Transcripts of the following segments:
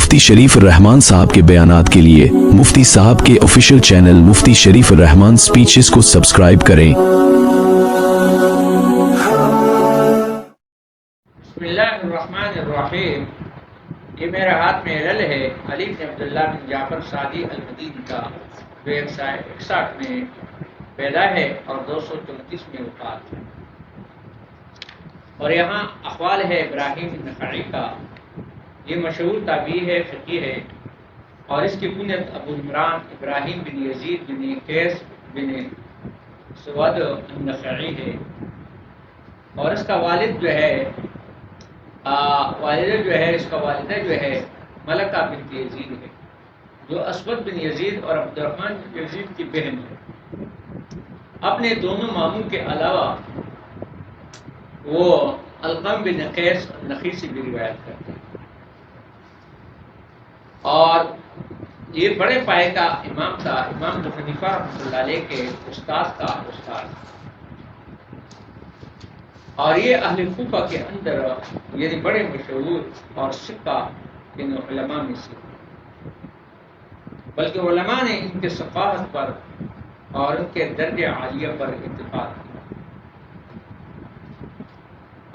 مفتی شریف الرحمان صاحب کے بیانات کے لیے مفتی صاحب کے آفیشیل چینل مفتی شریف الرحمان سپیچز کو سبسکرائب کریں۔ بسم اللہ الرحمن الرحیم۔ یہ میرے ہاتھ میں علل ہے علی بن عبداللہ بن جعفر سعدی المدینی کا، جو 161 میں پیدا ہے اور 234 میں وفات ہے۔ اور یہاں اقوال ہے ابراہیم بن نخعی کا، یہ مشہور تابعی ہے، فقیہ ہے، اور اس کی کنیت ابو عمران ابراہیم بن یزید بن قیس بن سود النخعی ہے، اور اس کا والد جو ہے اس کا والدہ جو ہے ملکہ بنت یزید ہے، جو اسود بن یزید اور عبد الرحمن بن یزید کی بہن ہے۔ اپنے دونوں ماموں کے علاوہ وہ القم بن قیس النخعی سے بھی روایت کرتے ہیں، اور یہ بڑے پائے کا امام تھا، امام ابو حنیفہ رحمۃ اللہ علیہ کے استاد کا استاد، اور یہ اہل کوفہ کے اندر یعنی بڑے مشہور اور سکہ ان علماء میں سے، بلکہ علماء نے ان کے ثقافت پر اور ان کے درجہ عالیہ پر اتفاق کیا،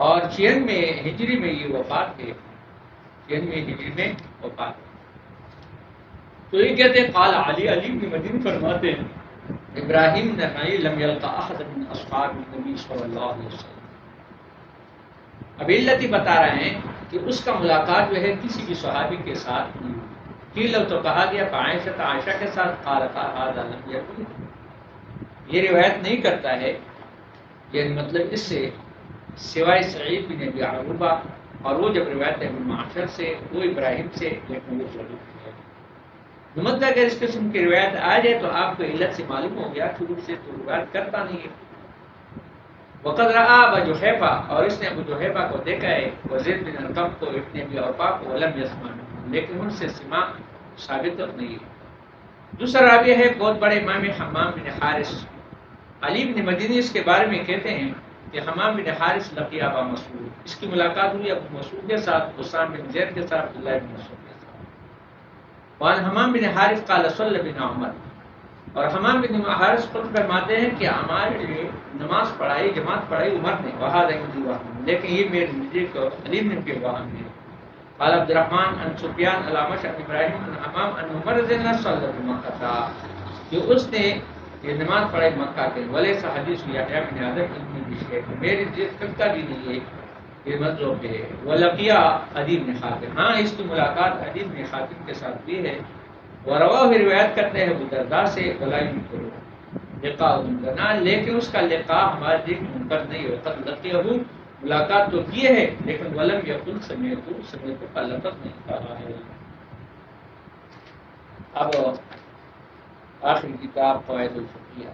اور 96 ہجری میں یہ وفات ہے، 96 ہجری میں وفات ہے۔ تو یہ کہتے ہیں قال علی بن مدینی فرماتے ہیں ابراہیم نخعی لم یلقى احد من اصحاب النبی صلی اللہ علیہ وسلم۔ اب علت ہی بتا رہے ہیں کہ اس کا ملاقات جو ہے کسی بھی صحابی کے ساتھ نہیں ہوئی۔ قیل تو کہا گیا عائشہ کے ساتھ، قال هذا لم يكن، یہ روایت نہیں کرتا ہے، یعنی مطلب اس سے سوائے سعید بن ابی عروبہ، اور وہ جب روایت ہے ابن معاشر سے، وہ ابراہیم سے، لیکن وہ ضرور ہے۔ مطلب اگر اس قسم کی روایت آ جائے تو آپ کو علت سے معلوم ہو گیا، شروع سے تو روایت کرتا نہیں ہے۔ وقد رآ ابا جحیفہ، اور اس نے ابو جحیفہ کو دیکھا ہے، وزید بن ارقم کو، ابن ابی اوفا کو، ولم یسمع منہم، لیکن ان سے سماع ثابت نہیں ہے۔ دوسرا راوی ہے بہت بڑے امام حمام بن حارث، علی بن مدینی اس کے بارے میں کہتے ہیں کہ حمام بن حارث لقی ابا مسعود، اس کی ملاقات ہوئی ابو مسعود کے ساتھ، اسامہ بن زید کے ساتھ، عبداللہ بن مسعود کے ساتھ۔ وعن حمام بن حارث قال صلی بن عمر، اور حمام بن حارث خود فرماتے ہیں کہ ہمارے لیے نماز پڑھائی، جماعت پڑھائی عمر نے، وہذا عندی وہم، لیکن یہ میرے نزدیک علی بن کے وہم ہے۔ قال عبد الرحمن عن سفیان الامش عن ابراہیم بن حمام عن عمر رضی اللہ عنہ صلی مکہ تھا، کہ اس نے یہ نماز پڑھائی مکہ کے، ولیس حدیث یحییٰ بن آدم ابن بشیر، میری جس کا بھی نہیں ہے یہ مطلب ہے۔ ولقیا عدی بن حاتم، ہاں اس کی ملاقات عدی بن حاتم کے ساتھ بھی ہے، ورواہ روایت کرتے ہیں ابو درداء سے، ولا کرو لقاء منکر، لیکن اس کا لقاء ہمارے لیے منکر نہیں ہے۔ قد لقیہ، ملاقات تو کی ہے، لیکن ولم یقل سمیعت کا لفظ نہیں کہا ہے۔ اب آخری کتاب قواعد الفقہیہ،